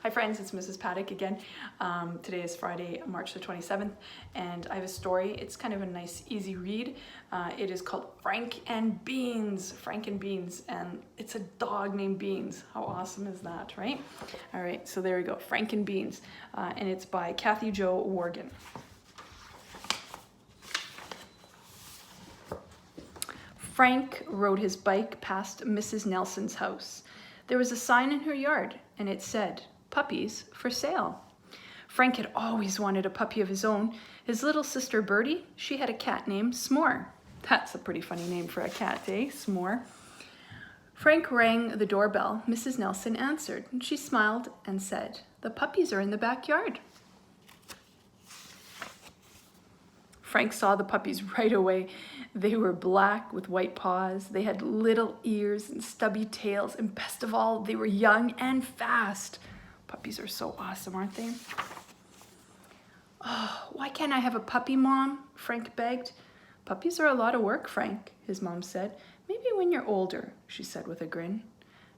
Hi friends, it's Mrs. Paddock again. Today is Friday, March the 27th, and I have a story. It's kind of a nice, easy read. It is called Frank and Beans. Frank and Beans, and it's a dog named Beans. How awesome is that, right? All right, so there we go, Frank and Beans, and it's by Kathy Jo Worgan. Frank rode his bike past Mrs. Nelson's house. There was a sign in her yard, and it said, "Puppies for sale." Frank had always wanted a puppy of his own. His little sister Bertie, she had a cat named S'more. That's a pretty funny name for a cat, eh? S'more. Frank rang the doorbell. Mrs. Nelson answered, and she smiled and said, "The puppies are in the backyard." Frank saw the puppies right away. They were black with white paws. They had little ears and stubby tails, and best of all, they were young and fast. Puppies are so awesome, aren't they? "Oh, why can't I have a puppy, Mom?" Frank begged. "Puppies are a lot of work, Frank," his mom said. "Maybe when you're older," she said with a grin.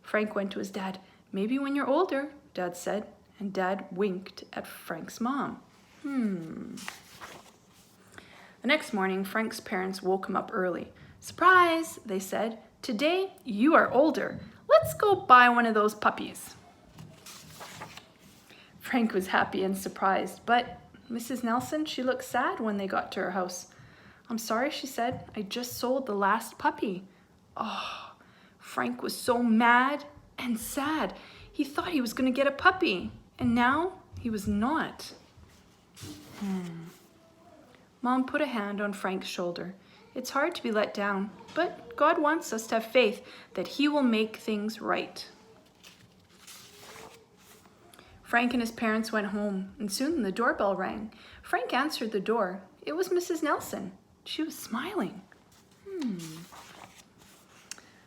Frank went to his dad. "Maybe when you're older," Dad said, and Dad winked at Frank's mom. The next morning, Frank's parents woke him up early. "Surprise," they said. "Today, you are older. Let's go buy one of those puppies." Frank was happy and surprised, but Mrs. Nelson, she looked sad when they got to her house. "I'm sorry," she said. "I just sold the last puppy." Oh, Frank was so mad and sad. He thought he was going to get a puppy, and now he was not. Mom put a hand on Frank's shoulder. "It's hard to be let down, but God wants us to have faith that He will make things right." Frank and his parents went home, and soon the doorbell rang. Frank answered the door. It was Mrs. Nelson. She was smiling.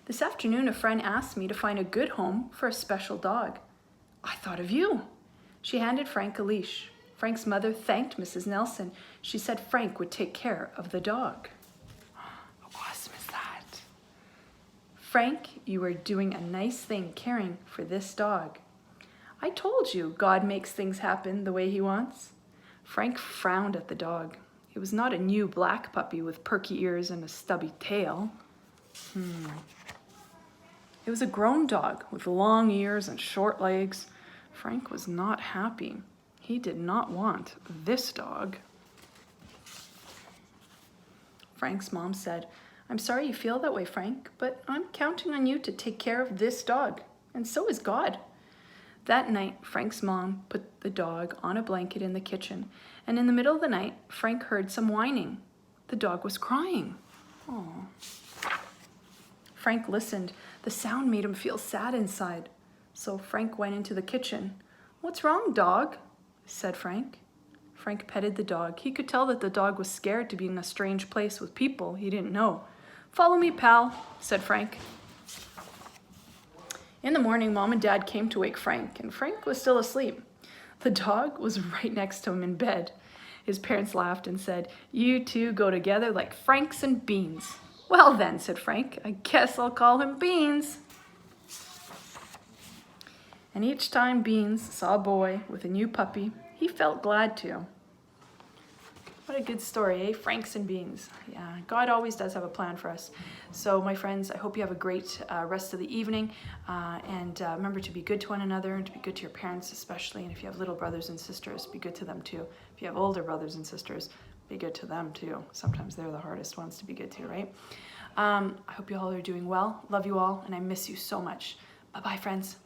"This afternoon, a friend asked me to find a good home for a special dog. I thought of you." She handed Frank a leash. Frank's mother thanked Mrs. Nelson. She said Frank would take care of the dog. How awesome is that? "Frank, you are doing a nice thing caring for this dog." "I told you God makes things happen the way He wants." Frank frowned at the dog. It was not a new black puppy with perky ears and a stubby tail. It was a grown dog with long ears and short legs. Frank was not happy. He did not want this dog. Frank's mom said, "I'm sorry you feel that way, Frank, but I'm counting on you to take care of this dog, and so is God." That night, Frank's mom put the dog on a blanket in the kitchen, and in the middle of the night, Frank heard some whining. The dog was crying. Oh. Frank listened. The sound made him feel sad inside. So Frank went into the kitchen. "What's wrong, dog?" said Frank. Frank petted the dog. He could tell that the dog was scared to be in a strange place with people he didn't know. "Follow me, pal," said Frank. In the morning, Mom and Dad came to wake Frank, and Frank was still asleep. The dog was right next to him in bed. His parents laughed and said, "You two go together like Franks and Beans." "Well then," said Frank, "I guess I'll call him Beans." And each time Beans saw a boy with a new puppy, he felt glad too. What a good story, eh? Franks and Beans. Yeah, God always does have a plan for us. So my friends, I hope you have a great rest of the evening. And remember to be good to one another and to be good to your parents especially. And if you have little brothers and sisters, be good to them too. If you have older brothers and sisters, be good to them too. Sometimes they're the hardest ones to be good to, right? I hope you all are doing well. Love you all, and I miss you so much. Bye-bye, friends.